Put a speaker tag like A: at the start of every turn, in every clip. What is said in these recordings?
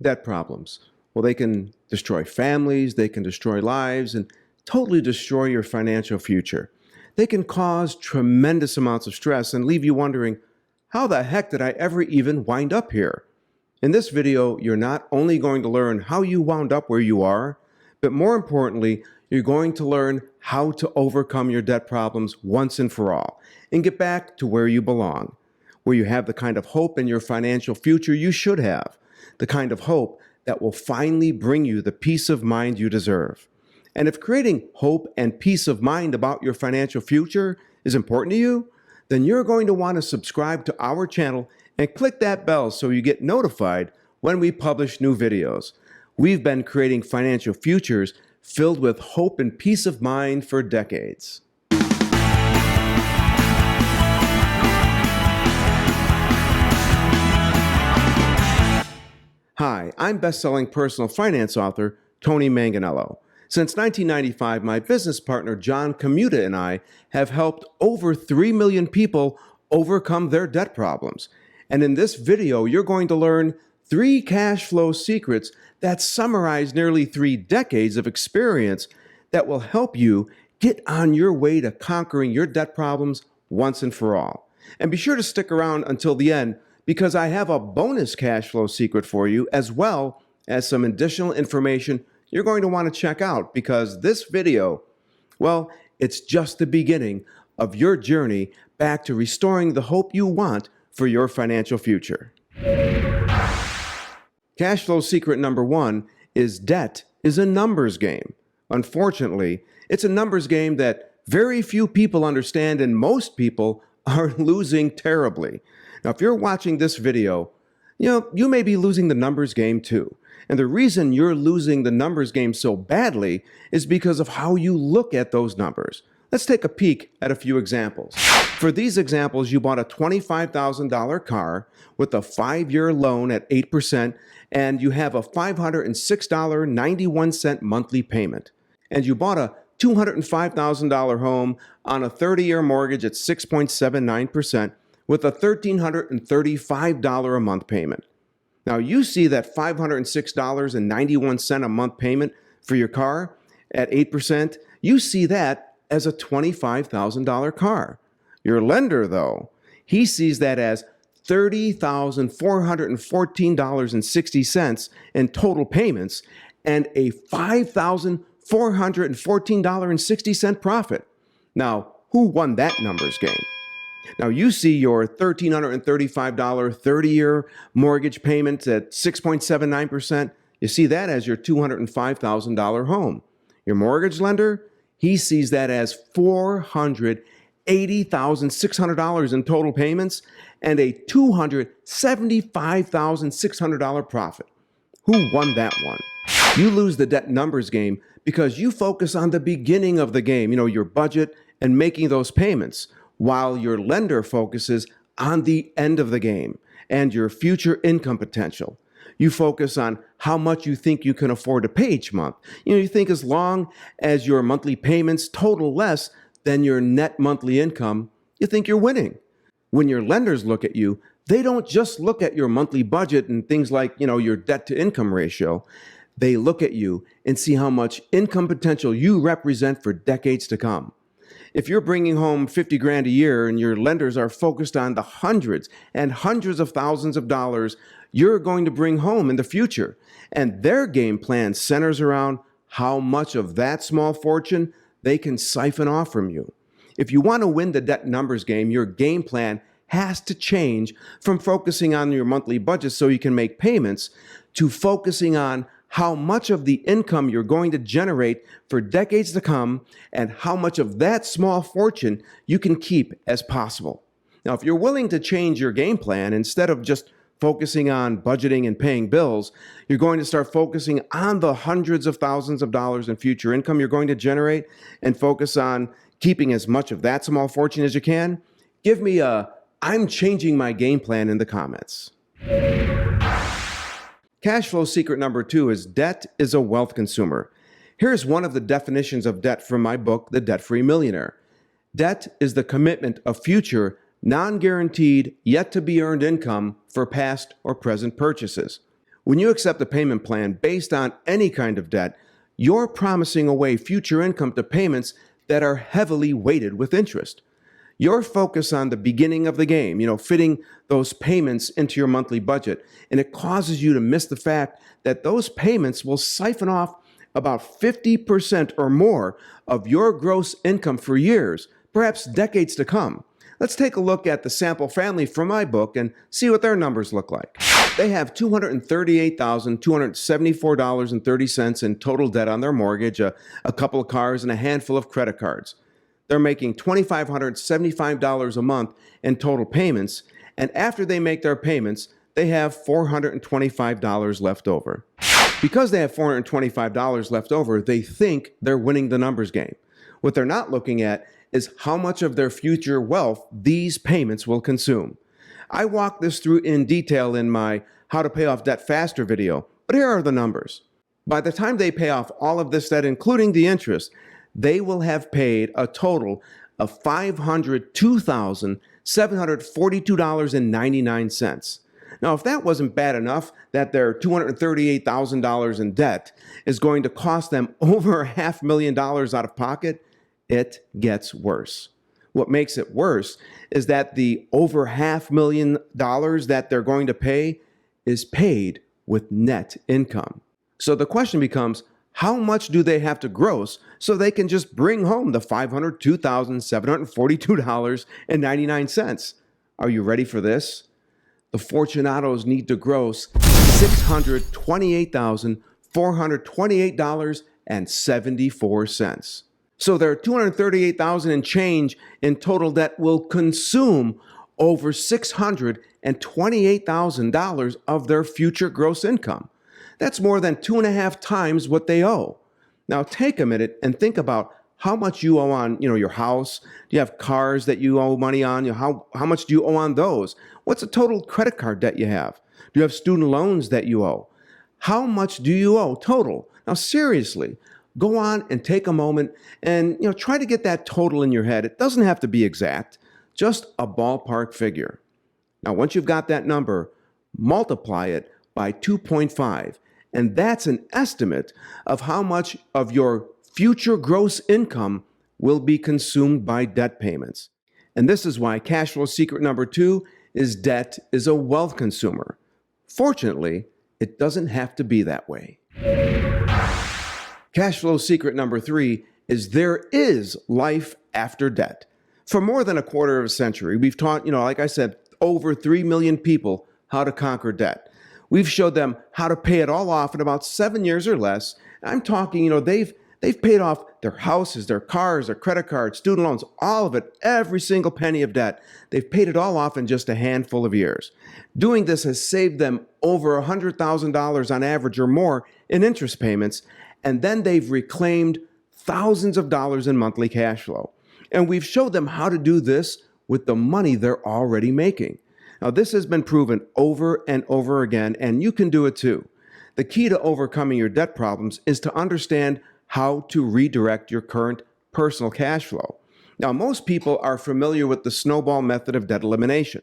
A: Debt problems. Well, they can destroy families, they can destroy lives, and totally destroy your financial future. They can cause tremendous amounts of stress and leave you wondering, how the heck did I ever even wind up here? In this video, you're not only going to learn how you wound up where you are, but more importantly, you're going to learn how to overcome your debt problems once and for all and get back to where you belong, where you have the kind of hope in your financial future you should have, the kind of hope that will finally bring you the peace of mind you deserve. And if creating hope and peace of mind about your financial future is important to you, then you're going to want to subscribe to our channel and click that bell so you get notified when we publish new videos. We've been creating financial futures filled with hope and peace of mind for decades. Hi, I'm best-selling personal finance author Tony Manganello. Since 1995, my business partner John Commuta and I have helped over 3 million people overcome their debt problems. And in this video, you're going to learn 3 cash flow secrets that summarize nearly 3 decades of experience that will help you get on your way to conquering your debt problems once and for all. And be sure to stick around until the end, because I have a bonus cash flow secret for you, as well as some additional information you're going to want to check out, because this video, well, it's just the beginning of your journey back to restoring the hope you want for your financial future. Cash flow secret number 1 is debt is a numbers game. Unfortunately, it's a numbers game that very few people understand, and most people are losing terribly. Now, if you're watching this video, you may be losing the numbers game too. And the reason you're losing the numbers game so badly is because of how you look at those numbers. Let's take a peek at a few examples. For these examples, you bought a $25,000 car with a 5-year loan at 8%, and you have a $506.91 monthly payment. And you bought a $205,000 home on a 30-year mortgage at 6.79%, with a $1,335 a month payment. Now, you see that $506.91 a month payment for your car at 8%, you see that as a $25,000 car. Your lender, though, he sees that as $30,414.60 in total payments and a $5,414.60 profit. Now, who won that numbers game? Now, you see your $1,335 30-year mortgage payment at 6.79%. You see that as your $205,000 home. Your mortgage lender, he sees that as $480,600 in total payments and a $275,600 profit. Who won that one? You lose the debt numbers game because you focus on the beginning of the game, your budget and making those payments, while your lender focuses on the end of the game and your future income potential. You focus on how much you think you can afford to pay each month. You think as long as your monthly payments total less than your net monthly income, you think you're winning. When your lenders look at you, they don't just look at your monthly budget and things like, your debt to income ratio. They look at you and see how much income potential you represent for decades to come. If you're bringing home 50 grand a year and your lenders are focused on the hundreds and hundreds of thousands of dollars you're going to bring home in the future, and their game plan centers around how much of that small fortune they can siphon off from you. If you want to win the debt numbers game, your game plan has to change from focusing on your monthly budget so you can make payments to focusing on how much of the income you're going to generate for decades to come and how much of that small fortune you can keep as possible. Now, if you're willing to change your game plan, instead of just focusing on budgeting and paying bills, you're going to start focusing on the hundreds of thousands of dollars in future income you're going to generate and focus on keeping as much of that small fortune as you can, give me a "I'm changing my game plan" in the comments. Cash flow secret number 2 is debt is a wealth consumer. Here's one of the definitions of debt from my book, The Debt-Free Millionaire. Debt is the commitment of future, non-guaranteed, yet-to-be-earned income for past or present purchases. When you accept a payment plan based on any kind of debt, you're promising away future income to payments that are heavily weighted with interest. You're focused on the beginning of the game, fitting those payments into your monthly budget, and it causes you to miss the fact that those payments will siphon off about 50% or more of your gross income for years, perhaps decades to come. Let's take a look at the sample family from my book and see what their numbers look like. They have $238,274.30 in total debt on their mortgage, a couple of cars, and a handful of credit cards. They're making $2,575 a month in total payments, and after they make their payments, they have $425 left over. Because they have $425 left over, they think they're winning the numbers game. What they're not looking at is how much of their future wealth these payments will consume. I walk this through in detail in my How to Pay Off Debt Faster video, but here are the numbers. By the time they pay off all of this debt, including the interest, they will have paid a total of $502,742.99. Now, if that wasn't bad enough, that their $238,000 in debt is going to cost them over $500,000 out of pocket, it gets worse. What makes it worse is that the over $500,000 that they're going to pay is paid with net income. So the question becomes, how much do they have to gross so they can just bring home the $502,742.99? Are you ready for this? The Fortunatos need to gross $628,428.74. So their $238,000 and change in total debt will consume over $628,000 of their future gross income. That's more than 2.5 times what they owe. Now take a minute and think about how much you owe on, your house. Do you have cars that you owe money on? How much do you owe on those? What's the total credit card debt you have? Do you have student loans that you owe? How much do you owe total? Now seriously, go on and take a moment and try to get that total in your head. It doesn't have to be exact, just a ballpark figure. Now once you've got that number, multiply it by 2.5. And that's an estimate of how much of your future gross income will be consumed by debt payments. And this is why cash flow secret number 2 is debt is a wealth consumer. Fortunately, it doesn't have to be that way. Cash flow secret number 3 is there is life after debt. For more than a quarter of a century, we've taught, like I said, over 3 million people how to conquer debt. We've showed them how to pay it all off in about 7 years or less. I'm talking, they've paid off their houses, their cars, their credit cards, student loans, all of it, every single penny of debt. They've paid it all off in just a handful of years. Doing this has saved them over $100,000 on average or more in interest payments, and then they've reclaimed thousands of dollars in monthly cash flow. And we've showed them how to do this with the money they're already making. Now, this has been proven over and over again, and you can do it too. The key to overcoming your debt problems is to understand how to redirect your current personal cash flow. Now, most people are familiar with the snowball method of debt elimination.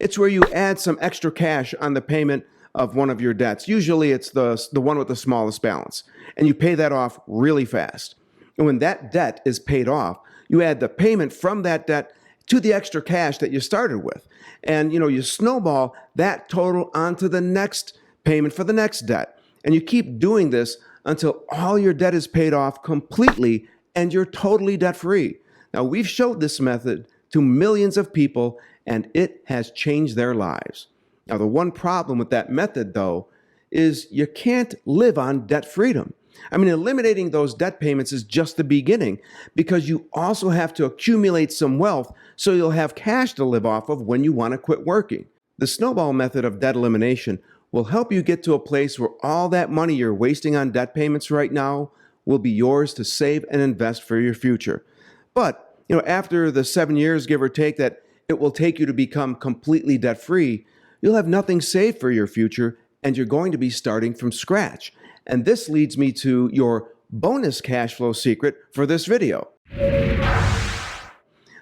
A: It's where you add some extra cash on the payment of one of your debts. Usually it's the one with the smallest balance, and you pay that off really fast. And when that debt is paid off, you add the payment from that debt to the extra cash that you started with. And you snowball that total onto the next payment for the next debt. And you keep doing this until all your debt is paid off completely and you're totally debt-free. Now, we've showed this method to millions of people and it has changed their lives. Now, the one problem with that method, though, is you can't live on debt freedom. Eliminating those debt payments is just the beginning because you also have to accumulate some wealth so you'll have cash to live off of when you want to quit working. The snowball method of debt elimination will help you get to a place where all that money you're wasting on debt payments right now will be yours to save and invest for your future. But, after the 7 years, give or take, that it will take you to become completely debt-free, you'll have nothing saved for your future and you're going to be starting from scratch. And this leads me to your bonus cash flow secret for this video.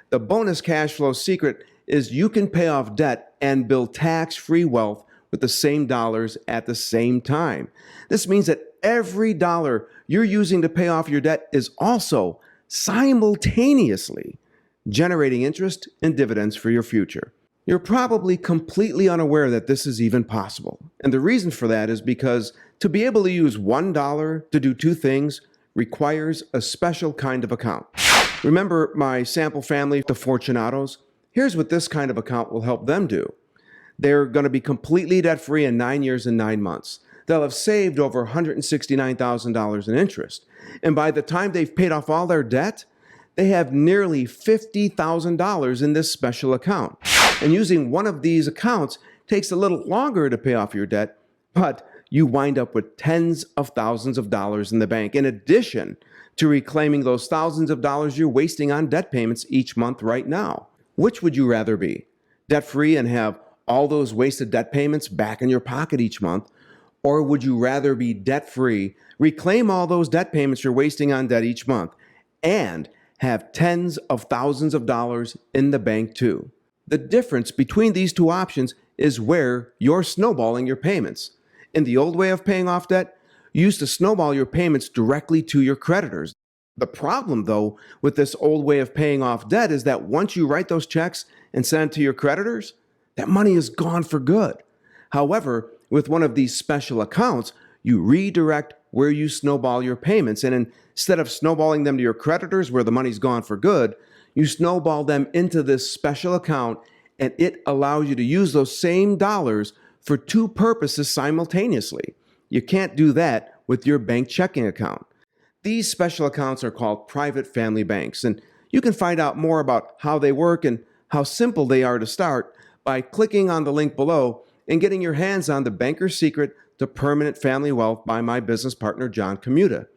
A: The bonus cash flow secret is you can pay off debt and build tax-free wealth with the same dollars at the same time. This means that every dollar you're using to pay off your debt is also simultaneously generating interest and dividends for your future. You're probably completely unaware that this is even possible. And the reason for that is because to be able to use $1 to do two things requires a special kind of account. Remember my sample family, the Fortunatos? Here's what this kind of account will help them do. They're going to be completely debt-free in 9 years and 9 months. They'll have saved over $169,000 in interest. And by the time they've paid off all their debt, they have nearly $50,000 in this special account. And using one of these accounts takes a little longer to pay off your debt, but you wind up with tens of thousands of dollars in the bank, in addition to reclaiming those thousands of dollars you're wasting on debt payments each month right now. Which would you rather be? Debt-free and have all those wasted debt payments back in your pocket each month? Or would you rather be debt-free, reclaim all those debt payments you're wasting on debt each month, and have tens of thousands of dollars in the bank too? The difference between these two options is where you're snowballing your payments. In the old way of paying off debt, you used to snowball your payments directly to your creditors. The problem, though, with this old way of paying off debt is that once you write those checks and send it to your creditors, that money is gone for good. However, with one of these special accounts, you redirect where you snowball your payments. And instead of snowballing them to your creditors where the money's gone for good, you snowball them into this special account, and it allows you to use those same dollars for two purposes simultaneously. You can't do that with your bank checking account. These special accounts are called private family banks, and you can find out more about how they work and how simple they are to start by clicking on the link below and getting your hands on The Banker's Secret to Permanent Family Wealth by my business partner, John Commuta.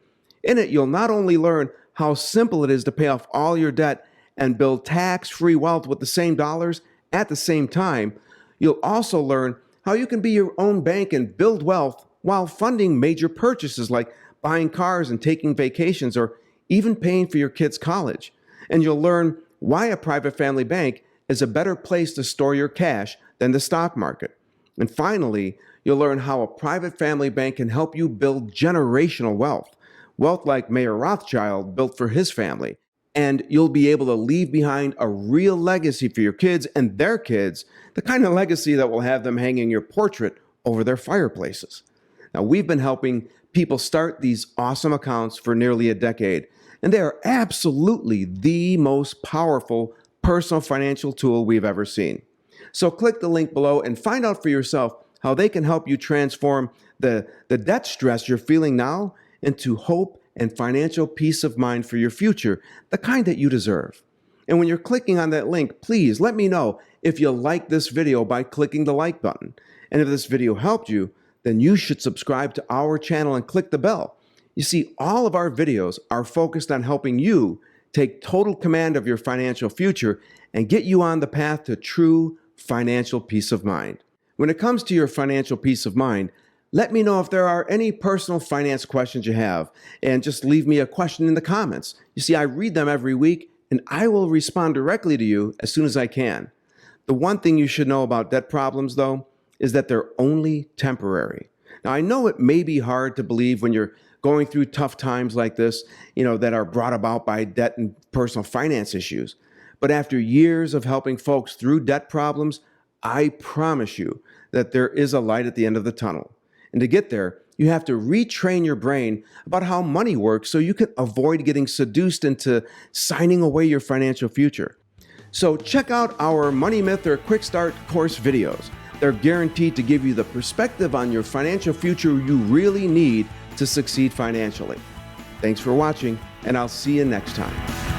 A: In it, you'll not only learn how simple it is to pay off all your debt and build tax-free wealth with the same dollars at the same time, you'll also learn how you can be your own bank and build wealth while funding major purchases like buying cars and taking vacations or even paying for your kids' college. And you'll learn why a private family bank is a better place to store your cash than the stock market. And finally, you'll learn how a private family bank can help you build generational wealth, wealth like Mayer Rothschild built for his family. And you'll be able to leave behind a real legacy for your kids and their kids, the kind of legacy that will have them hanging your portrait over their fireplaces. Now, we've been helping people start these awesome accounts for nearly a decade, and they are absolutely the most powerful personal financial tool we've ever seen. So click the link below and find out for yourself how they can help you transform the debt stress you're feeling now into hope and financial peace of mind for your future, the kind that you deserve. And when you're clicking on that link, please let me know if you like this video by clicking the like button. And if this video helped you, then you should subscribe to our channel and click the bell. You see, all of our videos are focused on helping you take total command of your financial future and get you on the path to true financial peace of mind. When it comes to your financial peace of mind, let me know if there are any personal finance questions you have, and just leave me a question in the comments. You see, I read them every week, and I will respond directly to you as soon as I can. The one thing you should know about debt problems, though, is that they're only temporary. Now, I know it may be hard to believe when you're going through tough times like this, that are brought about by debt and personal finance issues. But after years of helping folks through debt problems, I promise you that there is a light at the end of the tunnel. And to get there, you have to retrain your brain about how money works so you can avoid getting seduced into signing away your financial future. So check out our Money Myth or Quick Start course videos. They're guaranteed to give you the perspective on your financial future you really need to succeed financially. Thanks for watching, and I'll see you next time.